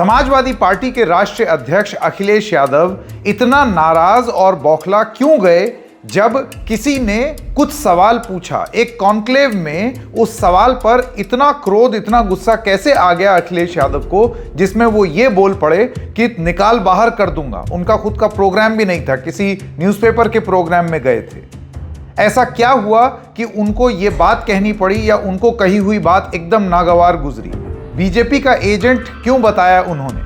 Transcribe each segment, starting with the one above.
Samajwadi party के राष्ट्रीय अध्यक्ष अखिलेश यादव इतना नाराज और बौखला क्यों गए जब किसी ने कुछ सवाल पूछा। एक कॉन्क्लेव में उस सवाल पर इतना क्रोध, इतना गुस्सा कैसे आ गया अखिलेश यादव को, जिसमें वो ये बोल पड़े कि निकाल बाहर कर दूंगा। उनका खुद का प्रोग्राम भी नहीं था, किसी न्यूज़पेपर के प्रोग्राम में गए थे। ऐसा क्या हुआ कि उनको ये बात कहनी पड़ी या उनको कही हुई बात एकदम नागवार गुजरी? बीजेपी का एजेंट क्यों बताया उन्होंने?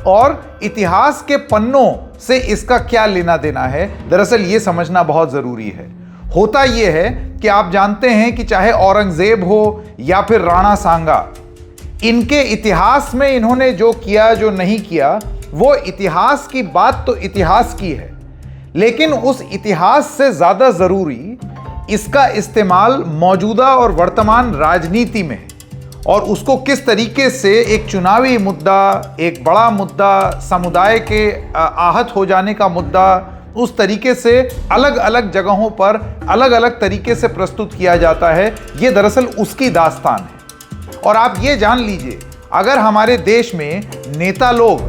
और इतिहास के पन्नों से इसका क्या लेना देना है? दरअसल ये समझना बहुत जरूरी है। होता यह है कि आप जानते हैं कि चाहे औरंगजेब हो या फिर राणा सांगा, इनके इतिहास में इन्होंने जो किया जो नहीं किया, वो इतिहास की बात तो इतिहास की है, लेकिन उस इतिहास से ज्यादा जरूरी इसका इस्तेमाल मौजूदा और वर्तमान राजनीति में है। और उसको किस तरीके से एक चुनावी मुद्दा, एक बड़ा मुद्दा, समुदाय के आहत हो जाने का मुद्दा, उस तरीके से अलग अलग जगहों पर अलग अलग तरीके से प्रस्तुत किया जाता है, ये दरअसल उसकी दास्तान है। और आप ये जान लीजिए, अगर हमारे देश में नेता लोग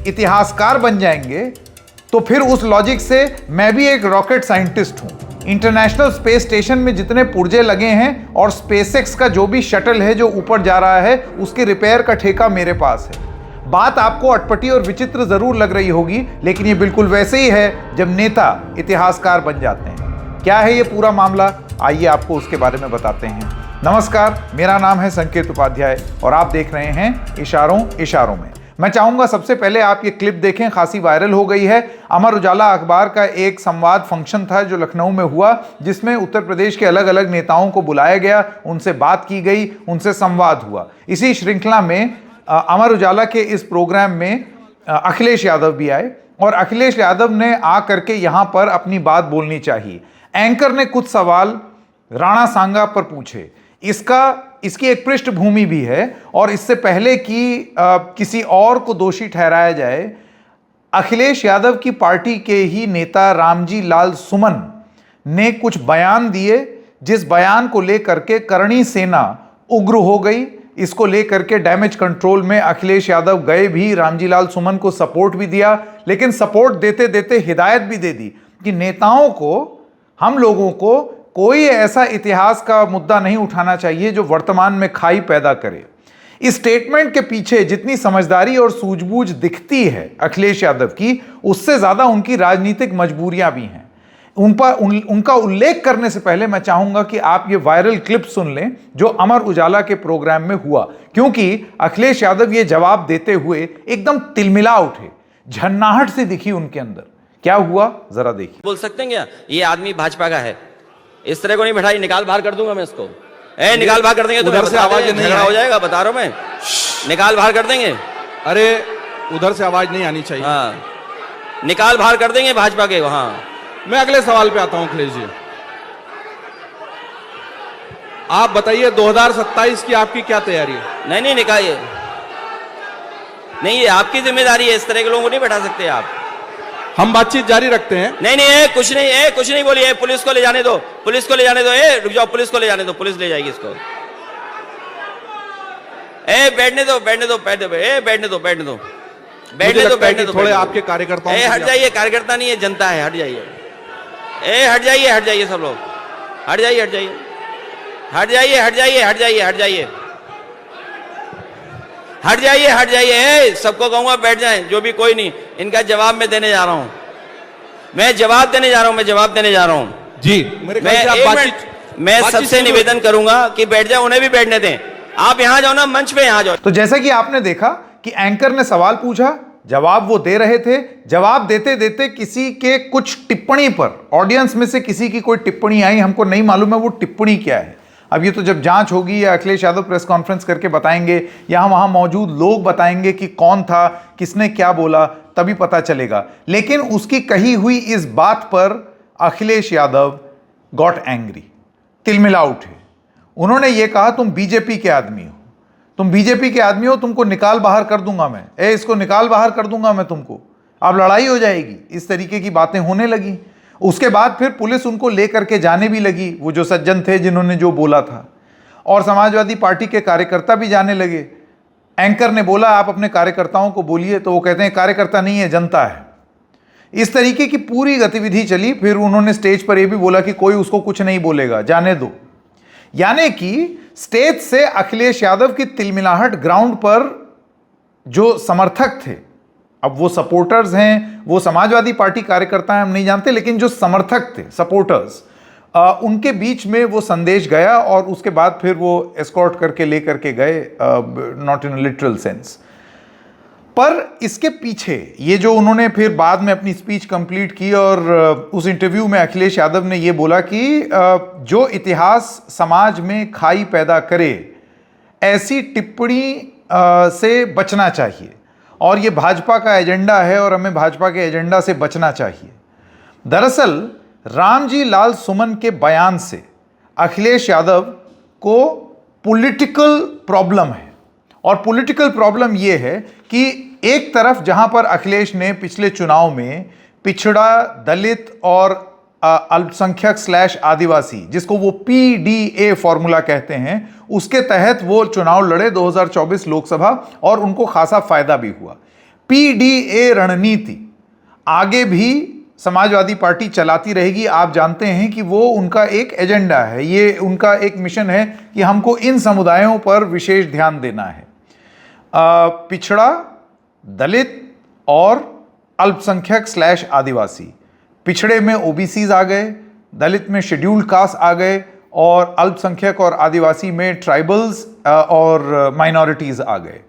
इतिहासकार बन जाएंगे तो फिर उस लॉजिक से मैं भी एक रॉकेट साइंटिस्ट हूं। इंटरनेशनल स्पेस स्टेशन में जितने पुर्जे लगे हैं और स्पेसएक्स का जो भी शटल है जो ऊपर जा रहा है, उसके रिपेयर का ठेका मेरे पास है। बात आपको अटपटी और विचित्र जरूर लग रही होगी, लेकिन ये बिल्कुल वैसे ही है जब नेता इतिहासकार बन जाते हैं। क्या है ये पूरा मामला, आइए आपको उसके बारे में बताते हैं। नमस्कार, मेरा नाम है संकेत उपाध्याय और आप देख रहे हैं इशारों इशारों में। मैं चाहूंगा सबसे पहले आप ये क्लिप देखें, खासी वायरल हो गई है। अमर उजाला अखबार का एक संवाद फंक्शन था जो लखनऊ में हुआ, जिसमें उत्तर प्रदेश के अलग अलग नेताओं को बुलाया गया, उनसे बात की गई, उनसे संवाद हुआ। इसी श्रृंखला में अमर उजाला के इस प्रोग्राम में अखिलेश यादव भी आए और अखिलेश यादव ने आ करके यहाँ पर अपनी बात बोलनी चाहिए। एंकर ने कुछ सवाल राणा सांगा पर पूछे। इसकी एक पृष्ठभूमि भी है और इससे पहले कि किसी और को दोषी ठहराया जाए, अखिलेश यादव की पार्टी के ही नेता रामजी लाल सुमन ने कुछ बयान दिए, जिस बयान को लेकर के करणी सेना उग्र हो गई। इसको लेकर के डैमेज कंट्रोल में अखिलेश यादव गए भी, रामजी लाल सुमन को सपोर्ट भी दिया, लेकिन सपोर्ट देते देते हिदायत भी दे दी कि नेताओं को, हम लोगों को कोई ऐसा इतिहास का मुद्दा नहीं उठाना चाहिए जो वर्तमान में खाई पैदा करे। इस स्टेटमेंट के पीछे जितनी समझदारी और सूझबूझ दिखती है अखिलेश यादव की, उससे ज्यादा उनकी राजनीतिक मजबूरियां भी हैं। उनका उल्लेख करने से पहले मैं चाहूंगा कि आप ये वायरल क्लिप सुन लें जो अमर उजाला के प्रोग्राम में हुआ, क्योंकि अखिलेश यादव ये जवाब देते हुए एकदम तिलमिला उठे, झन्नाहट से दिखी उनके अंदर। क्या हुआ जरा देखिए। बोल सकते हैं क्या ये आदमी भाजपा का है? इस तरह को नहीं बैठाई, निकाल बाहर कर दूंगा मैं इसको। निकाल बाहर कर देंगे तो उधर से आवाज नहीं हो जाएगा, बता रहा हूं मैं। निकाल बाहर कर देंगे। अरे उधर से आवाज नहीं आनी चाहिए। हाँ, निकाल बाहर कर देंगे भाजपा के वहां। मैं अगले सवाल पे आता हूं अखिलेश जी। आप बताइए 2027 की आपकी क्या तैयारी है? नहीं निकालिए, नहीं ये आपकी जिम्मेदारी है, इस तरह के लोगों को नहीं बैठा सकते आप। हम बातचीत जारी रखते हैं। नहीं कुछ नहीं बोलिए। पुलिस को ले जाने दो, पुलिस को ले जाने दो। रुक जाओ, पुलिस को ले जाने दो, पुलिस ले जाएगी इसको। बैठने दो थोड़े आपके कार्यकर्ताओं हट जाइए। कार्यकर्ता नहीं है, जनता है, हट जाइए। हट जाइए सब लोग, हट जाइए। सबको कहूंगा बैठ जाएं, जो भी, कोई नहीं। इनका जवाब मैं देने जा रहा हूं, मैं जवाब देने जा रहा हूं जी। मैं सबसे निवेदन करूंगा कि बैठ जाए, उन्हें भी बैठने दें। आप यहां जाओ ना, मंच पे यहां जाओ। तो जैसा कि आपने देखा कि एंकर ने सवाल पूछा, जवाब वो दे रहे थे। जवाब देते देते किसी के कुछ टिप्पणी पर, ऑडियंस में से किसी की कोई टिप्पणी आई, हमको नहीं मालूम है वो टिप्पणी क्या है। अब ये तो जब जांच होगी या अखिलेश यादव प्रेस कॉन्फ्रेंस करके बताएंगे या वहां मौजूद लोग बताएंगे कि कौन था, किसने क्या बोला, तभी पता चलेगा। लेकिन उसकी कही हुई इस बात पर अखिलेश यादव गॉट एंग्री, तिलमिला उठे। उन्होंने ये कहा, तुम बीजेपी के आदमी हो, तुमको निकाल बाहर कर दूंगा मैं। इसको निकाल बाहर कर दूंगा मैं तुमको, अब लड़ाई हो जाएगी। इस तरीके की बातें होने लगी। उसके बाद फिर पुलिस उनको लेकर के जाने भी लगी, वो जो सज्जन थे जिन्होंने जो बोला था, और समाजवादी पार्टी के कार्यकर्ता भी जाने लगे। एंकर ने बोला आप अपने कार्यकर्ताओं को बोलिए, तो वो कहते हैं कार्यकर्ता नहीं है, जनता है। इस तरीके की पूरी गतिविधि चली। फिर उन्होंने स्टेज पर यह भी बोला कि कोई उसको कुछ नहीं बोलेगा, जाने दो। यानी कि स्टेज से अखिलेश यादव की तिलमिलाहट ग्राउंड पर जो समर्थक थे, अब वो सपोर्टर्स हैं, वो समाजवादी पार्टी कार्यकर्ता हैं, हम नहीं जानते, लेकिन जो समर्थक थे, सपोर्टर्स, उनके बीच में वो संदेश गया और उसके बाद फिर वो एस्कॉर्ट करके लेकर के गए, नॉट इन लिटरल सेंस। पर इसके पीछे ये जो उन्होंने फिर बाद में अपनी स्पीच कंप्लीट की और उस इंटरव्यू में अखिलेश यादव ने ये बोला कि जो इतिहास समाज में खाई पैदा करे, ऐसी टिप्पणी से बचना चाहिए और ये भाजपा का एजेंडा है और हमें भाजपा के एजेंडा से बचना चाहिए। दरअसल रामजी लाल सुमन के बयान से अखिलेश यादव को पॉलिटिकल प्रॉब्लम है। और पॉलिटिकल प्रॉब्लम यह है कि एक तरफ जहां पर अखिलेश ने पिछले चुनाव में पिछड़ा, दलित और अल्पसंख्यक / आदिवासी, जिसको वो PDA फॉर्मूला कहते हैं, उसके तहत वो चुनाव लड़े 2024 लोकसभा और उनको खासा फायदा भी हुआ। PDA रणनीति आगे भी समाजवादी पार्टी चलाती रहेगी। आप जानते हैं कि वो उनका एक एजेंडा है, ये उनका एक मिशन है कि हमको इन समुदायों पर विशेष ध्यान देना है। पिछड़ा, दलित और अल्पसंख्यक / आदिवासी। पिछड़े में OBCs आ गए, दलित में शेड्यूल्ड कास्ट आ गए और अल्पसंख्यक और आदिवासी में ट्राइबल्स और माइनॉरिटीज आ गए।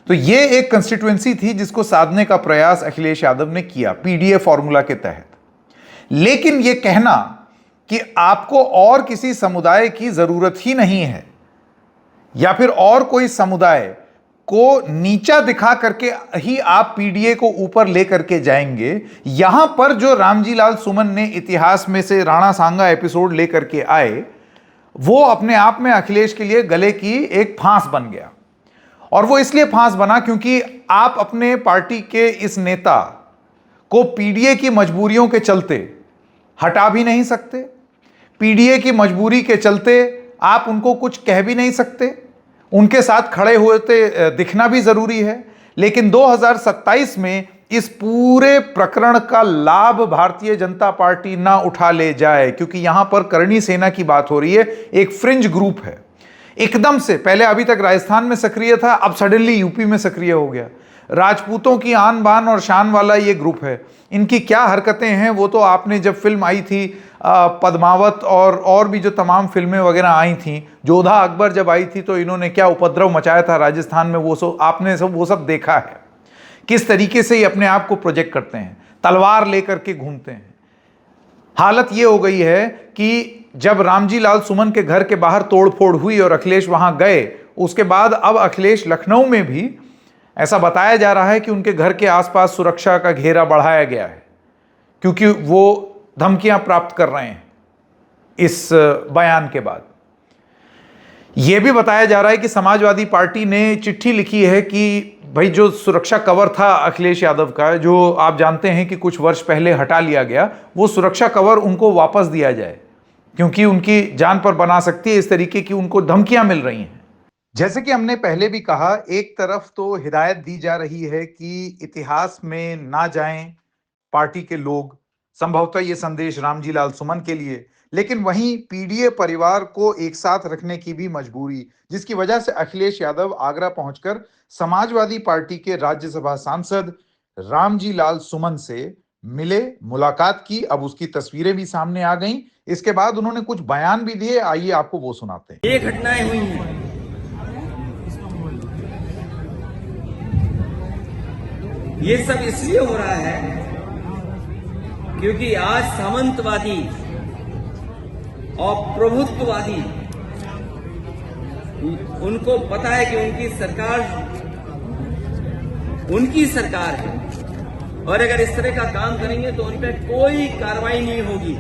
तो ये एक कंस्टिट्यूएंसी थी जिसको साधने का प्रयास अखिलेश यादव ने किया PDA फॉर्मूला के तहत। लेकिन ये कहना कि आपको और किसी समुदाय की जरूरत ही नहीं है या फिर और कोई समुदाय को नीचा दिखा करके ही आप PDA को ऊपर लेकर के जाएंगे, यहां पर जो रामजी लाल सुमन ने इतिहास में से राणा सांगा एपिसोड लेकर के आए, वो अपने आप में अखिलेश के लिए गले की एक फांस बन गया। और वो इसलिए फांस बना क्योंकि आप अपने पार्टी के इस नेता को PDA की मजबूरियों के चलते हटा भी नहीं सकते, PDA की मजबूरी के चलते आप उनको कुछ कह भी नहीं सकते, उनके साथ खड़े होते दिखना भी जरूरी है। लेकिन 2027 में इस पूरे प्रकरण का लाभ भारतीय जनता पार्टी ना उठा ले जाए, क्योंकि यहां पर करणी सेना की बात हो रही है, एक फ्रिंज ग्रुप है। एकदम से पहले अभी तक राजस्थान में सक्रिय था, अब सडनली यूपी में सक्रिय हो गया। राजपूतों की आन बान और शान वाला ये ग्रुप है। इनकी क्या हरकतें हैं वो तो आपने, जब फिल्म आई थी पद्मावत और भी जो तमाम फिल्में वगैरह आई थी, जोधा अकबर जब आई थी तो इन्होंने क्या उपद्रव मचाया था राजस्थान में, वो सब आपने वो सब देखा है। किस तरीके से ये अपने आप को प्रोजेक्ट करते हैं, तलवार लेकर के घूमते हैं। हालत ये हो गई है कि जब रामजी लाल सुमन के घर के बाहर तोड़फोड़ हुई और अखिलेश वहां गए, उसके बाद अब अखिलेश लखनऊ में भी ऐसा बताया जा रहा है कि उनके घर के आसपास सुरक्षा का घेरा बढ़ाया गया है, क्योंकि वो धमकियां प्राप्त कर रहे हैं इस बयान के बाद। यह भी बताया जा रहा है कि समाजवादी पार्टी ने चिट्ठी लिखी है कि भाई जो सुरक्षा कवर था अखिलेश यादव का, जो आप जानते हैं कि कुछ वर्ष पहले हटा लिया गया, वो सुरक्षा कवर उनको वापस दिया जाए, क्योंकि उनकी जान पर बना सकती है। इस तरीके की उनको धमकियां मिल रही हैं। जैसे कि हमने पहले भी कहा, एक तरफ तो हिदायत दी जा रही है कि इतिहास में ना जाएं पार्टी के लोग, संभवतः ये संदेश रामजी लाल सुमन के लिए, लेकिन वहीं PDA परिवार को एक साथ रखने की भी मजबूरी, जिसकी वजह से अखिलेश यादव आगरा पहुंचकर समाजवादी पार्टी के राज्यसभा सांसद रामजी लाल सुमन से मिले, मुलाकात की। अब उसकी तस्वीरें भी सामने आ गईं। इसके बाद उन्होंने कुछ बयान भी दिए, आइए आपको वो सुनाते हैं। ये घटनाएं हुई हैं, ये सब इसलिए हो रहा है क्योंकि आज सामंतवादी और प्रभुत्ववादी, उनको पता है कि उनकी सरकार है और अगर इस तरह का काम करेंगे तो उन पर कोई कार्रवाई नहीं होगी।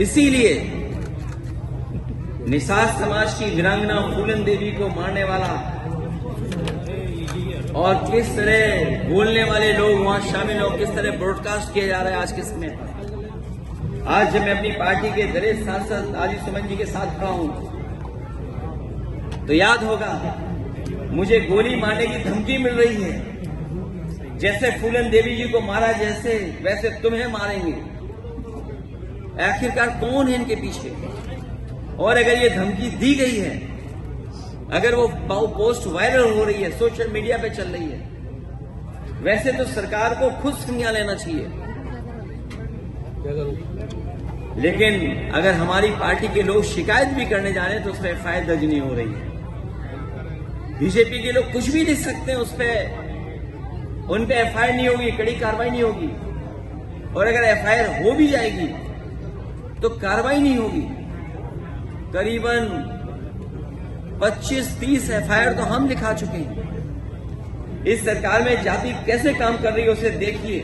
इसीलिए निषाद समाज की वीरांगना फूलन देवी को मारने वाला और किस तरह बोलने वाले लोग वहां शामिल हो, किस तरह ब्रॉडकास्ट किया जा रहा है आज किस में, आज जब मैं अपनी पार्टी के दलित सांसद आदि सुमन जी के साथ खड़ा हूं तो याद होगा मुझे गोली मारने की धमकी मिल रही है। जैसे फूलन देवी जी को मारा जैसे वैसे तुम्हें मारेंगे। आखिरकार कौन है इनके पीछे? और अगर ये धमकी दी गई है, अगर वो पोस्ट वायरल हो रही है, सोशल मीडिया पे चल रही है, वैसे तो सरकार को खुद संज्ञान लेना चाहिए। लेकिन अगर हमारी पार्टी के लोग शिकायत भी करने जा रहे हैं तो उस पर एफआईआर दर्ज नहीं हो रही है। बीजेपी के लोग कुछ भी लिख सकते हैं, उन पे एफआईआर नहीं होगी, कड़ी कार्रवाई नहीं होगी। और अगर एफआईआर हो भी जाएगी तो कार्रवाई नहीं होगी। करीबन 25-30 एफआईआर तो हम लिखा चुके हैं। इस सरकार में जाति कैसे काम कर रही है उसे देखिए।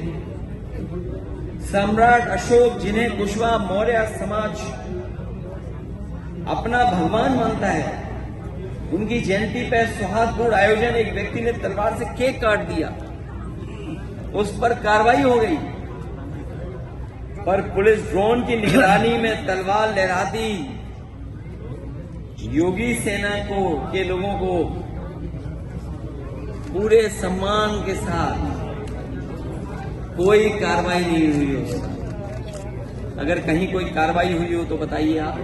सम्राट अशोक, जिन्हें कुशवाहा मौर्य समाज अपना भगवान मानता है, उनकी जयंती पर सौहार्दपूर्ण आयोजन, एक व्यक्ति ने तलवार से केक काट दिया, उस पर कार्रवाई हो गई। पर पुलिस ड्रोन की निगरानी में तलवार लहराती योगी सेना के लोगों को पूरे सम्मान के साथ कोई कार्रवाई नहीं हुई उसका। अगर कहीं कोई कार्रवाई हुई हो तो बताइए आप।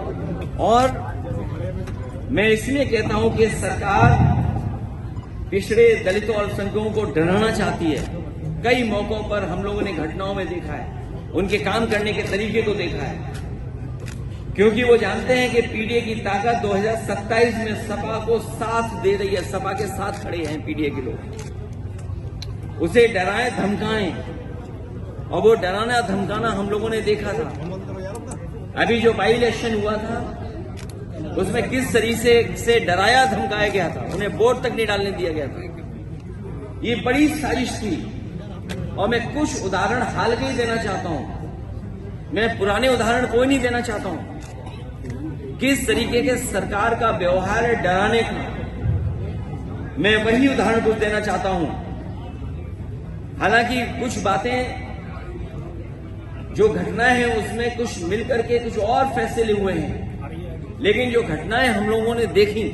और मैं इसलिए कहता हूं कि सरकार पिछड़े दलितों और अल्पसंख्यकों को डराना चाहती है। कई मौकों पर हम लोगों ने घटनाओं में देखा है, उनके काम करने के तरीके को देखा है, क्योंकि वो जानते हैं कि पीडीए की ताकत 2027 में सपा को साथ दे रही है। सपा के साथ खड़े हैं पीडीए के लोग। उसे डराएं धमकाएं, और वो डराना धमकाना हम लोगों ने देखा था। अभी जो बाई इलेक्शन हुआ था उसमें किस तरीके से डराया धमकाया गया था, उन्हें वोट तक नहीं डालने दिया गया था। ये बड़ी साजिश थी। और मैं कुछ उदाहरण हाल के ही देना चाहता हूं, मैं पुराने उदाहरण कोई नहीं देना चाहता हूं। किस तरीके के सरकार का व्यवहार है डराने का, मैं वही उदाहरण कुछ देना चाहता हूं। हालांकि कुछ बातें जो घटनाएं हैं उसमें कुछ मिलकर के कुछ और फैसले हुए हैं, लेकिन जो घटनाएं हम लोगों ने देखी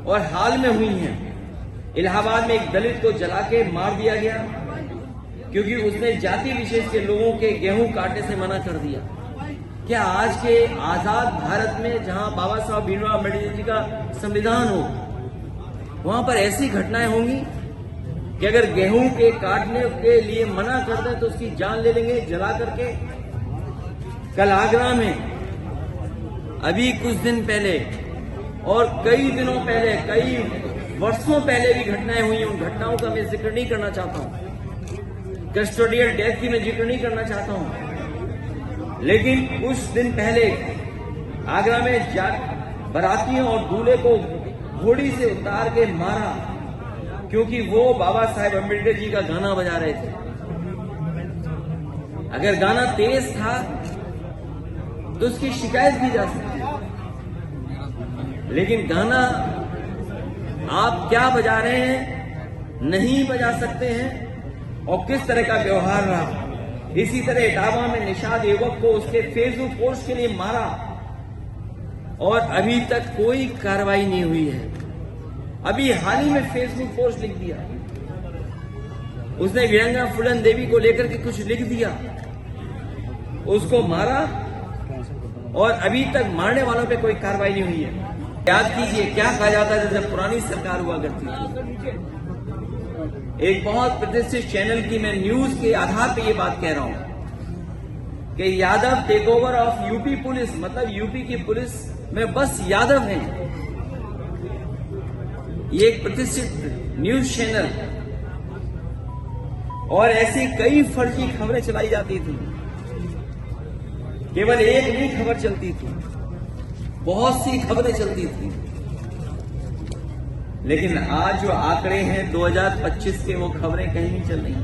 और हाल में हुई हैं, इलाहाबाद में एक दलित को जला के मार दिया गया क्योंकि उसने जाति विशेष के लोगों के गेहूं काटने से मना कर दिया। क्या आज के आजाद भारत में, जहां बाबा साहब भीमराव अम्बेडकर जी का संविधान हो, वहां पर ऐसी घटनाएं होंगी कि अगर गेहूं के काटने के लिए मना कर दें तो उसकी जान ले लेंगे जला करके? कल आगरा में अभी कुछ दिन पहले और कई दिनों पहले, कई वर्षों पहले भी घटनाएं हुई। उन घटनाओं का मैं जिक्र नहीं करना चाहता हूं, कस्टोडियल डेथ की मैं जिक्र नहीं करना चाहता हूं, लेकिन कुछ दिन पहले आगरा में बारातियों और दूल्हे को घोड़ी से उतार के मारा क्योंकि वो बाबा साहेब अम्बेडकर जी का गाना बजा रहे थे। अगर गाना तेज था तो उसकी शिकायत की जा सकती है, लेकिन गाना आप क्या बजा रहे हैं नहीं बजा सकते हैं। और किस तरह का व्यवहार रहा। इसी तरह इटावा में निषाद युवक को उसके फेसबुक पोस्ट के लिए मारा और अभी तक कोई कार्रवाई नहीं हुई है। अभी हाल ही में फेसबुक पोस्ट लिख दिया, उसने वीरांगना फूलन देवी को लेकर के कुछ लिख दिया, उसको मारा और अभी तक मारने वालों पे कोई कार्रवाई नहीं हुई है। याद कीजिए क्या कहा जाता है जब पुरानी सरकार हुआ करती थी। एक बहुत प्रतिष्ठित चैनल की मैं न्यूज के आधार पे ये बात कह रहा हूं कि Yadav take over of UP police, मतलब यूपी की पुलिस में बस यादव हैं। ये एक प्रतिष्ठित न्यूज चैनल, और ऐसी कई फर्जी खबरें चलाई जाती थी। केवल एक नहीं खबर चलती थी, बहुत सी खबरें चलती थी। लेकिन आज जो आंकड़े हैं 2025 के, वो खबरें कहीं नहीं चल रही।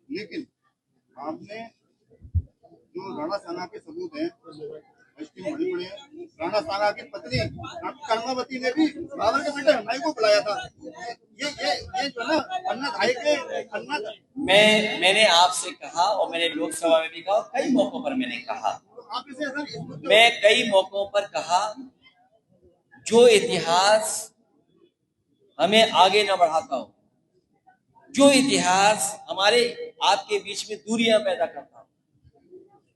लेकिन आपने जो राणा साना के सबूत हैं, मणिपुर राणा साना की पत्नी कर्मावती ने भी बाबर के बेटे हमारे को बुलाया था। ये जो ना अन्ना भाई के अन्ना मैंने आपसे कहा और मैंने लोकसभा में भी कहा और कई मौकों पर मैंने कहा, आप इसे सर इस मुद्दे मैं कई मौकों पर कहा, जो इतिहास हमें आगे न बढ़ाता हो, जो इतिहास हमारे आपके बीच में दूरियां पैदा करता हो,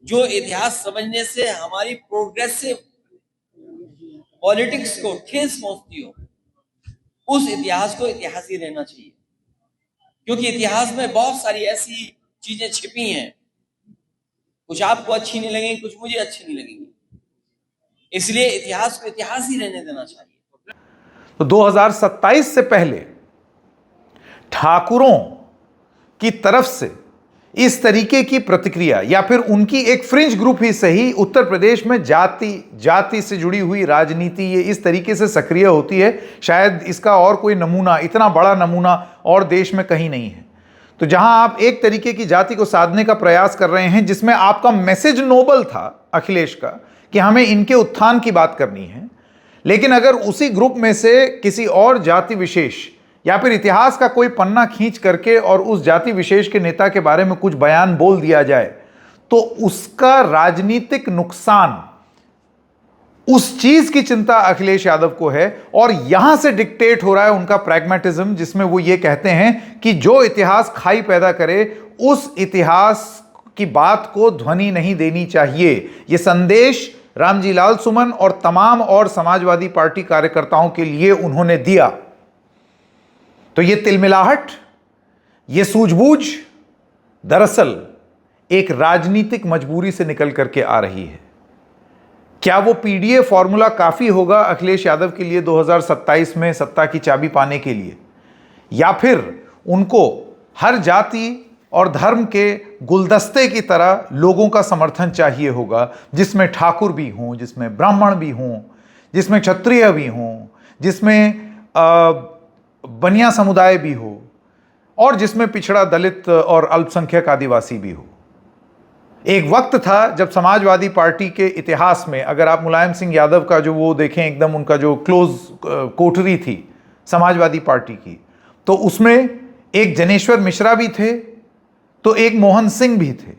जो इतिहास समझने से हमारी प्रोग्रेसिव पॉलिटिक्स को ठेस पहुंचती हो, उस इतिहास को इतिहास ही रहना चाहिए। क्योंकि इतिहास में बहुत सारी ऐसी चीजें छिपी हैं, कुछ आपको अच्छी नहीं लगेंगी, कुछ मुझे अच्छी नहीं लगेंगी, इसलिए इतिहास को इतिहास ही रहने देना चाहिए। तो 2027 से पहले ठाकुरों की तरफ से इस तरीके की प्रतिक्रिया या फिर उनकी एक फ्रिंज ग्रुप ही सही उत्तर प्रदेश में जाति से जुड़ी हुई राजनीति ये इस तरीके से सक्रिय होती है, शायद इसका और कोई नमूना, इतना बड़ा नमूना और देश में कहीं नहीं है। तो जहां आप एक तरीके की जाति को साधने का प्रयास कर रहे हैं, जिसमें आपका मैसेज नोबल था अखिलेश का कि हमें इनके उत्थान की बात करनी है, लेकिन अगर उसी ग्रुप में से किसी और जाति विशेष या फिर इतिहास का कोई पन्ना खींच करके और उस जाति विशेष के नेता के बारे में कुछ बयान बोल दिया जाए, तो उसका राजनीतिक नुकसान, उस चीज की चिंता अखिलेश यादव को है। और यहां से डिक्टेट हो रहा है उनका प्रैग्मेटिज्म, जिसमें वो ये कहते हैं कि जो इतिहास खाई पैदा करे उस इतिहास की बात को ध्वनि नहीं देनी चाहिए। यह संदेश रामजी लाल सुमन और तमाम और समाजवादी पार्टी कार्यकर्ताओं के लिए उन्होंने दिया। तो ये तिलमिलाहट, ये सूझबूझ दरअसल एक राजनीतिक मजबूरी से निकल करके आ रही है। क्या वो पीडीए फॉर्मूला काफी होगा अखिलेश यादव के लिए 2027 में सत्ता की चाबी पाने के लिए, या फिर उनको हर जाति और धर्म के गुलदस्ते की तरह लोगों का समर्थन चाहिए होगा, जिसमें ठाकुर भी हों, जिसमें ब्राह्मण भी हों, जिसमें क्षत्रिय भी हों, जिसमें बनिया समुदाय भी हो और जिसमें पिछड़ा दलित और अल्पसंख्यक आदिवासी भी हो। एक वक्त था जब समाजवादी पार्टी के इतिहास में, अगर आप मुलायम सिंह यादव का जो वो देखें, एकदम उनका जो क्लोज कोठरी थी समाजवादी पार्टी की, तो उसमें एक जनेश्वर मिश्रा भी थे, तो एक मोहन सिंह भी थे,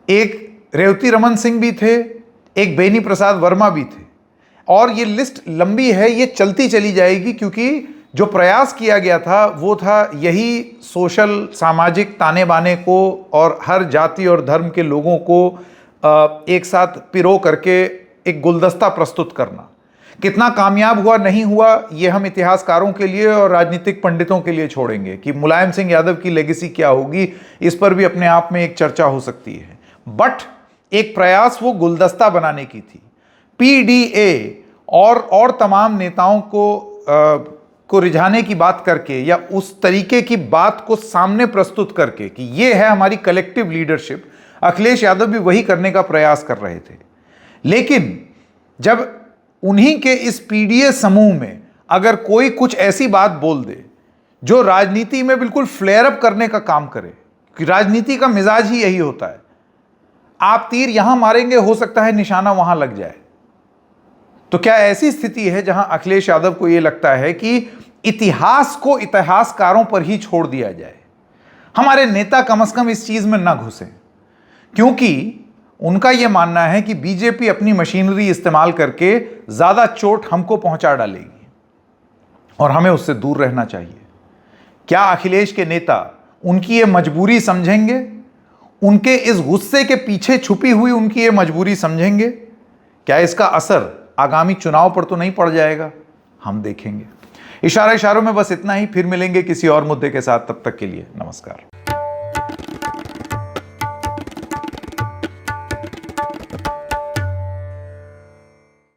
एक रेवती रमन सिंह भी थे, एक बेनी प्रसाद वर्मा भी थे। और ये लिस्ट लंबी है, ये चलती चली जाएगी, क्योंकि जो प्रयास किया गया था वो था यही सोशल सामाजिक ताने बाने को और हर जाति और धर्म के लोगों को एक साथ पिरो करके एक गुलदस्ता प्रस्तुत करना। कितना कामयाब हुआ नहीं हुआ ये हम इतिहासकारों के लिए और राजनीतिक पंडितों के लिए छोड़ेंगे कि मुलायम सिंह यादव की लेगेसी क्या होगी, इस पर भी अपने आप में एक चर्चा हो सकती है। बट एक प्रयास वो गुलदस्ता बनाने की थी। पीडीए और तमाम नेताओं को रिझाने की बात करके या उस तरीके की बात को सामने प्रस्तुत करके कि ये है हमारी कलेक्टिव लीडरशिप, अखिलेश यादव भी वही करने का प्रयास कर रहे थे। लेकिन जब उन्हीं के इस पीडीए समूह में अगर कोई कुछ ऐसी बात बोल दे जो राजनीति में बिल्कुल फ्लेयर अप करने का काम करे, कि राजनीति का मिजाज ही यही होता है, आप तीर यहां मारेंगे, हो सकता है निशाना वहां लग जाए। तो क्या ऐसी स्थिति है जहां अखिलेश यादव को यह लगता है कि इतिहास को इतिहासकारों पर ही छोड़ दिया जाए, हमारे नेता कम से कम इस चीज में ना घुसे, क्योंकि उनका यह मानना है कि बीजेपी अपनी मशीनरी इस्तेमाल करके ज्यादा चोट हमको पहुंचा डालेगी और हमें उससे दूर रहना चाहिए। क्या अखिलेश के नेता उनकी यह मजबूरी समझेंगे? उनके इस गुस्से के पीछे छुपी हुई उनकी यह मजबूरी समझेंगे? क्या इसका असर आगामी चुनाव पर तो नहीं पड़ जाएगा? हम देखेंगे। इशारों में बस इतना ही, फिर मिलेंगे किसी और मुद्दे के साथ। तब तक के लिए नमस्कार।